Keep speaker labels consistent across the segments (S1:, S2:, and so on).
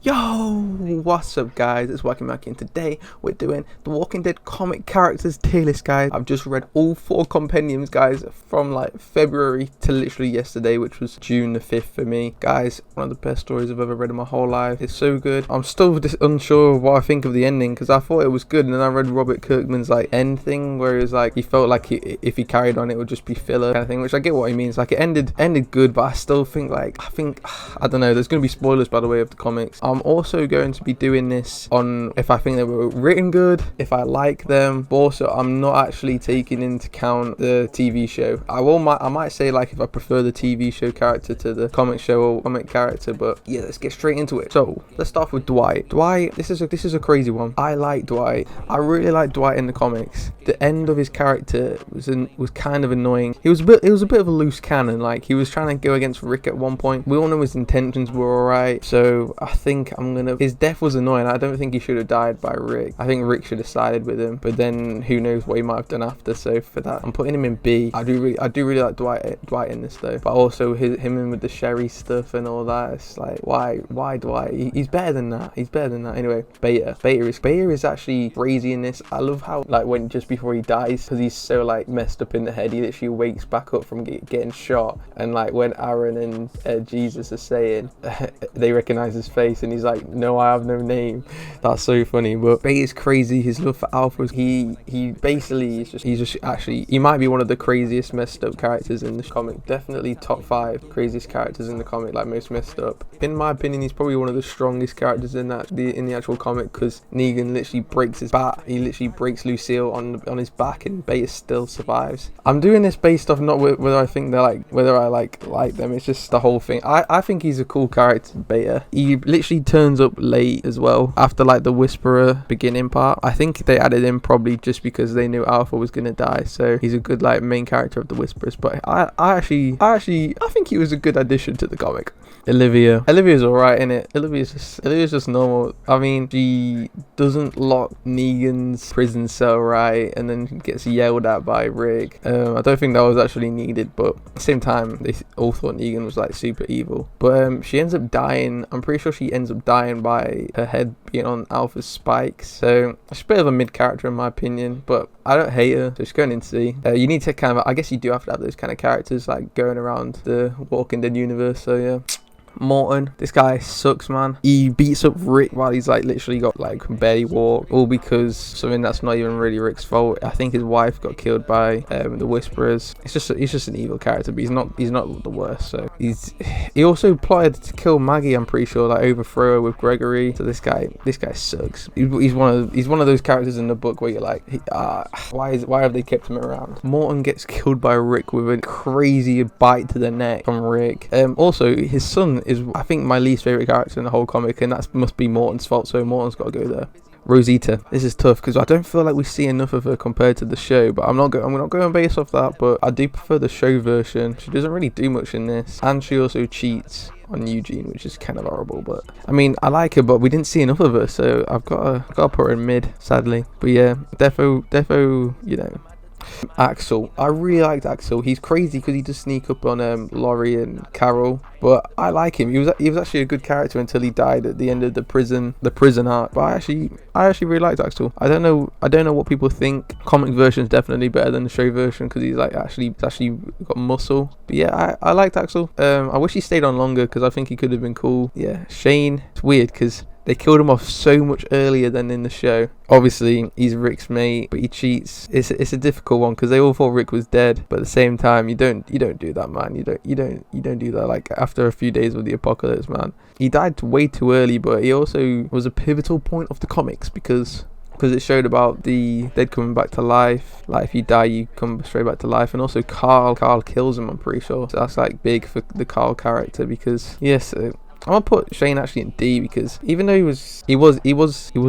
S1: Yo, what's up guys, it's Wacky Macky and today we're doing the Walking Dead comic characters tier list, guys. I've just read all 4 compendiums, guys, from like February to literally yesterday, which was June the 5th for me. Guys, one of the best stories I've ever read in my whole life. It's so good. I'm still just unsure of what I think of the ending because I thought it was good, and then I read Robert Kirkman's like end thing where it was like he felt like if he carried on it would just be filler kind of thing, which I get what he means. Like it ended good, but I still think I don't know, there's going to be spoilers by the way of the comics. I'm also going to be doing this on if I think they were written good, if I like them, but also I'm not actually taking into account the TV show. I might say like if I prefer the TV show character to the comic show or comic character, but yeah, let's get straight into it. So let's start with Dwight. This is a crazy one. I like Dwight. I really like Dwight in the comics. The end of his character was kind of annoying. It was a bit of a loose cannon. Like he was trying to go against Rick at one point. We all know his intentions were alright, so I think his death was annoying. I don't think he should have died by Rick. I think Rick should have sided with him, but then who knows what he might have done after. So for that, I'm putting him in B. I do really like Dwight in this though, but also him in with the Sherry stuff and all that. It's like why Dwight? He's better than that. Anyway, Beta is actually crazy in this. I love how like when just before he dies, because he's so like messed up in the head, he literally wakes back up from getting shot, and like when Aaron and Jesus are saying they recognize his face and he's like, no, I have no name. That's so funny. But Beta's crazy. His love for Alpha, he basically he's just actually, he might be one of the craziest messed up characters in the comic. Definitely top 5 craziest characters in the comic, like most messed up. In my opinion, he's probably one of the strongest characters in the actual comic, because Negan literally breaks his back. He literally breaks Lucille on his back, and Beta still survives. I'm doing this based off not whether I think they're like, whether I like them. It's just the whole thing. I think he's a cool character, Beta. He literally turns up late as well after like the Whisperer beginning part. I think they added him probably just because they knew Alpha was gonna die, so he's a good like main character of the Whisperers. But I think he was a good addition to the comic. Olivia's alright in it. Olivia's just normal. I mean, she doesn't lock Negan's prison cell right, and then gets yelled at by Rick. I don't think that was actually needed, but at the same time, they all thought Negan was like super evil. But she ends up dying. I'm pretty sure she ends up dying by her head being on Alpha's spikes. So she's a bit of a mid character in my opinion, but I don't hate her. So she's going in C. You need to kind of, I guess you do have to have those kind of characters like going around the Walking Dead universe. So yeah. Morton, this guy sucks, man. He beats up Rick while he's like literally got like can barely walk, all because something that's not even really Rick's fault. I think his wife got killed by the Whisperers. He's just an evil character, but he's not the worst. So he also plotted to kill Maggie, I'm pretty sure, like overthrow her with Gregory. So this guy sucks. He's one of those characters in the book where you're like, why have they kept him around? Morton gets killed by Rick with a crazy bite to the neck from Rick. Also his son is, I think, my least favorite character in the whole comic, and that must be Morton's fault, so Morton's got to go there. Rosita, this is tough because I don't feel like we see enough of her compared to the show, but I'm not going based off that, but I do prefer the show version. She doesn't really do much in this, and she also cheats on Eugene, which is kind of horrible. But I mean, I like her, but we didn't see enough of her, so I've got to put her in mid, sadly. But yeah, defo, you know. Axel, I really liked Axel. He's crazy because he just sneak up on Laurie and Carol, but I like him. He was actually a good character until he died at the end of the prison arc. But I actually really liked Axel. I don't know what people think. Comic version is definitely better than the show version because he's actually got muscle. But yeah, I liked Axel. I wish he stayed on longer because I think he could have been cool. Yeah, Shane, it's weird because they killed him off so much earlier than in the show. Obviously, he's Rick's mate, but he cheats. It's a difficult one because they all thought Rick was dead, but at the same time, you don't do that, man. You don't do that. Like after a few days of the apocalypse, man. He died way too early, but he also was a pivotal point of the comics because it showed about the dead coming back to life. Like if you die, you come straight back to life. And also Carl kills him, I'm pretty sure. So that's like big for the Carl character because yes. I'm gonna put Shane actually in D because even though he was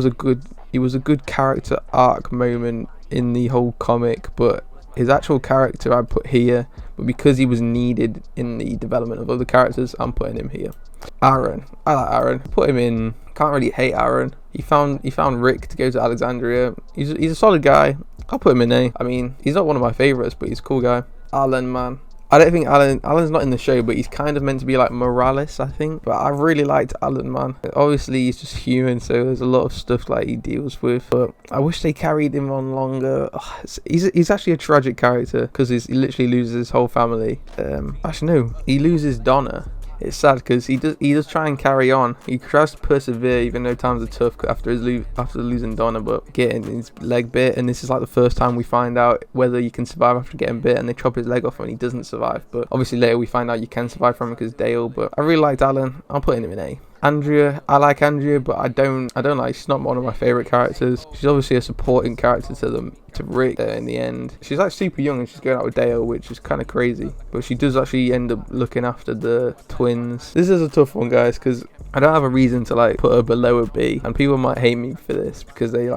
S1: a good character arc moment in the whole comic, but his actual character I put here, but because he was needed in the development of other characters, I'm putting him here. Aaron, I like Aaron. Put him in. Can't really hate Aaron. He found Rick to go to Alexandria. He's a solid guy. I'll put him in A. I mean, he's not one of my favorites, but he's a cool guy. Alan, man. I don't think Alan's not in the show, but he's kind of meant to be like Morales, I think. But I really liked Alan, man. Obviously he's just human, so there's a lot of stuff like he deals with, but I wish they carried him on longer. He's actually a tragic character because he literally loses his whole family. Actually no, he loses Donna. It's sad because he does try and carry on. He tries to persevere even though times are tough after losing Donna, but getting his leg bit, and this is like the first time we find out whether you can survive after getting bit, and they chop his leg off and he doesn't survive. But obviously later we find out you can survive from it because Dale. But I really liked Alan. I'm putting him in A. Andrea, I like Andrea, but I don't like, she's not one of my favourite characters. She's obviously a supporting character to Rick in the end. She's like super young and she's going out with Dale, which is kind of crazy, but she does actually end up looking after the twins. This is a tough one, guys, because I don't have a reason to like put her below a B, and people might hate me for this because they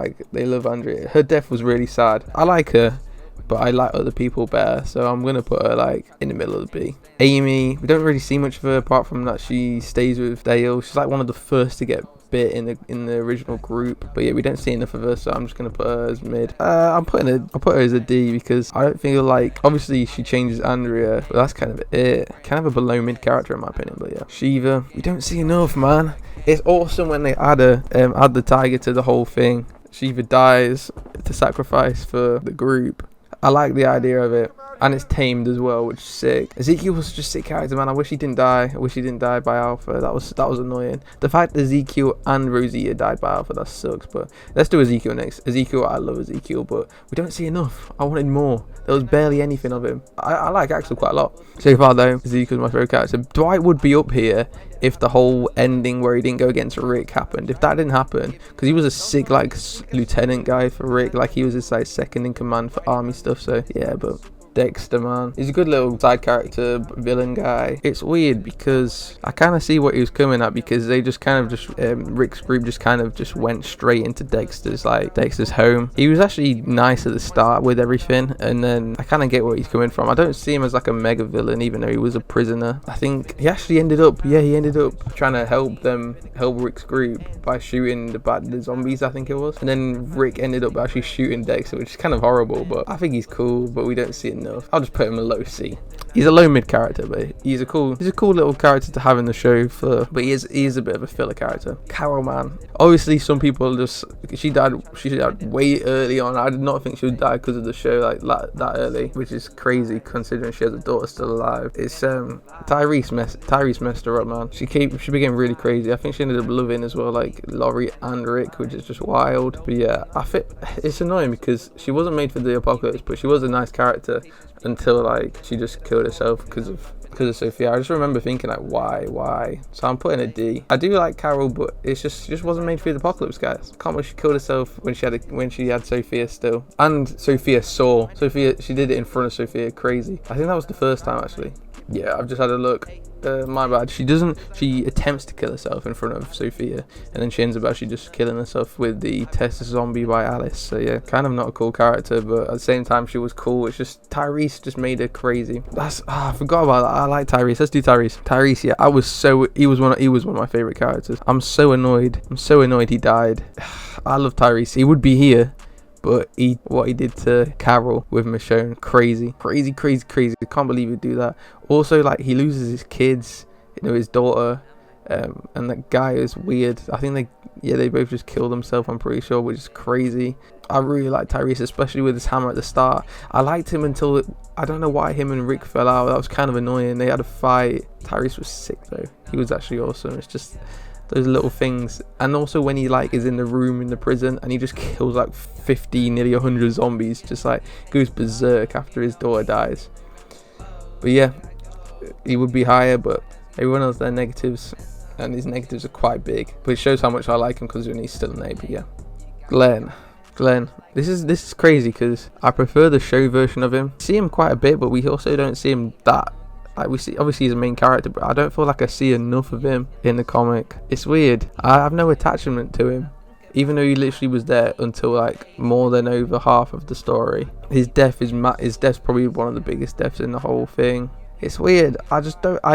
S1: love Andrea. Her death was really sad. I like her, but I like other people better, so I'm gonna put her like in the middle of the B. Amy, we don't really see much of her apart from that she stays with Dale. She's like one of the first to get bit in the original group, but yeah, we don't see enough of her, so I'm just gonna put her as mid. I'll put her as a D because I don't feel like, obviously she changes Andrea, but that's kind of it. Kind of a below mid character in my opinion. But yeah, Shiva, we don't see enough, man. It's awesome when they add the tiger to the whole thing. Shiva dies to sacrifice for the group. I like the idea of it, and it's tamed as well, which is sick. Ezekiel was just a sick character, man. I wish he didn't die. I wish he didn't die by Alpha. That was annoying. The fact that Ezekiel and Rosita died by Alpha, that sucks. But let's do Ezekiel next. Ezekiel, I love Ezekiel, but we don't see enough. I wanted more. There was barely anything of him. I like Axel quite a lot. So far though, Ezekiel's my favorite character. Dwight would be up here if the whole ending where he didn't go against Rick happened. If that didn't happen, because he was a sick like lieutenant guy for Rick, like he was his like second in command for army stuff. So yeah, but Dexter, man, he's a good little side character, villain guy. It's weird because I kind of see what he was coming at, because they just kind of Rick's group just kind of just went straight into Dexter's home. He was actually nice at the start with everything, and then I kind of get where he's coming from. I don't see him as like a mega villain, even though he was a prisoner. I think he actually ended up trying to help Rick's group by shooting the zombies, I think it was, and then Rick ended up actually shooting Dexter, which is kind of horrible, but I think he's cool, but we don't see it enough. I'll just put him a low C. He's a low mid character, but he's a cool little character to have in the show but he is a bit of a filler character. Carol, man, obviously some people she died way early on. I did not think she would die because of the show like that early, which is crazy considering she has a daughter still alive. It's Tyrese messed her up, man. She became really crazy. I think she ended up loving as well like Laurie and Rick, which is just wild. But yeah, I think it's annoying because she wasn't made for the apocalypse, but she was a nice character until like she just killed herself because of Sophia. I just remember thinking like why. So I'm putting a D. I do like Carol, but she just wasn't made for the apocalypse, guys. Can't believe she killed herself when she had Sophia still, and Sophia saw Sophia. She did it in front of Sophia. Crazy. I think that was the first time actually. Yeah, I've just had a look. My bad. She attempts to kill herself in front of Sophia, and then she ends up actually just killing herself with the test zombie by Alice. So yeah, kind of not a cool character, but at the same time she was cool. It's just Tyrese just made her crazy. I forgot about that. I like Tyrese. Let's do Tyrese. Tyrese, yeah, he was one of my favorite characters. I'm so annoyed he died. I love Tyrese. He would be here, but what he did to Carol with Michonne, crazy. I can't believe he'd do that. Also, like, he loses his kids, his daughter, and that guy is weird. I think they both just killed themselves, I'm pretty sure, which is crazy. I really like Tyrese, especially with his hammer at the start. I liked him until I don't know why him and Rick fell out. That was kind of annoying. They had a fight. Tyrese was sick though. He was actually awesome. It's just those little things. And also when he like is in the room in the prison and he just kills like 50, nearly 100 zombies, just like goes berserk after his daughter dies. But yeah, he would be higher, but everyone has their negatives, and his negatives are quite big. But it shows how much I like him because he's still an A. But yeah, Glenn, this is crazy because I prefer the show version of him. See him quite a bit, but we also don't see him that. Like, we see, obviously he's a main character, but I don't feel like I see enough of him in the comic. It's weird. I have no attachment to him, even though he literally was there until like more than over half of the story. His death's probably one of the biggest deaths in the whole thing. It's weird. I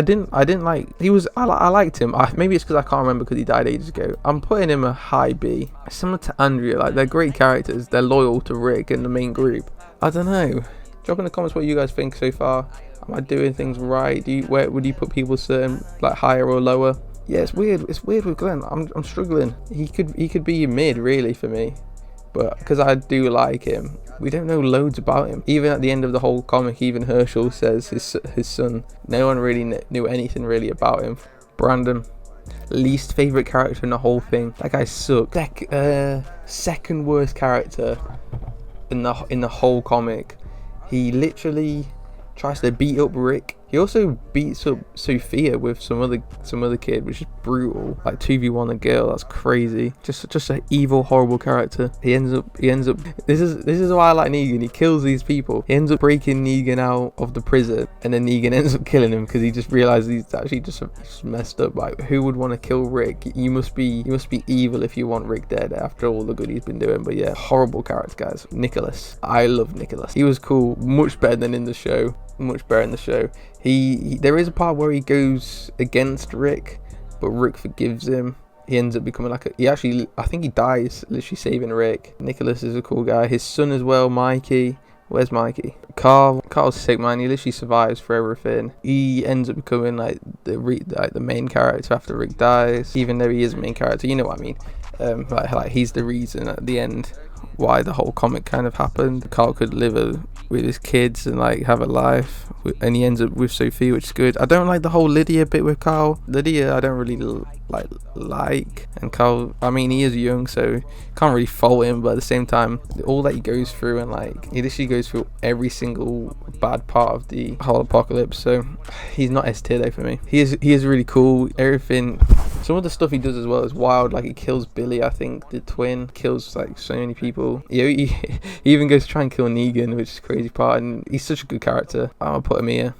S1: didn't like. I liked him. Maybe it's because I can't remember because he died ages ago. I'm putting him a high B. Similar to Andrea, like they're great characters. They're loyal to Rick and the main group. I don't know. Drop in the comments what you guys think so far. Am I doing things right? Where would you put people certain, like, higher or lower? Yeah, it's weird. It's weird with Glenn. I'm struggling. He could be mid really for me, but because I do like him, we don't know loads about him. Even at the end of the whole comic, even Herschel says his son. No one really knew anything really about him. Brandon, least favorite character in the whole thing. That guy sucked. Second worst character in the whole comic. He literally tries to beat up Rick. He also beats up Sophia with some other kid, which is brutal. Like 2v1 a girl, that's crazy. Just an evil, horrible character. He ends up. This is why I like Negan. He kills these people. He ends up breaking Negan out of the prison, and then Negan ends up killing him because he just realizes he's actually just messed up. Like, who would want to kill Rick? You must be evil if you want Rick dead after all the good he's been doing. But yeah, horrible character, guys. Nicholas. I love Nicholas. He was cool, much better than in the show. Much better in the show. There is a part where he goes against Rick, but Rick forgives him. He ends up becoming like I think he dies literally saving Rick. Nicholas is a cool guy. His son as well, Mikey. Where's Mikey? Carl's sick, man. He literally survives for everything. He ends up becoming like the main character after Rick dies, even though he is a main character. You know what I mean? Like he's the reason at the end why the whole comic kind of happened. Carl could live with his kids and like have a life, and he ends up with Sophie, which is good. I don't like the whole Lydia bit with Carl. Lydia I don't really like, and Carl, I mean, he is young, so can't really fault him, but at the same time, all that he goes through, and like he literally goes through every single bad part of the whole apocalypse, so he's not S tier though for me. He is really cool. Everything, some of the stuff he does as well is wild. Like he kills Billy, I think, the twin, kills like so many people. He even goes to try and kill Negan, which is a crazy part, and he's such a good character. I'll put him here.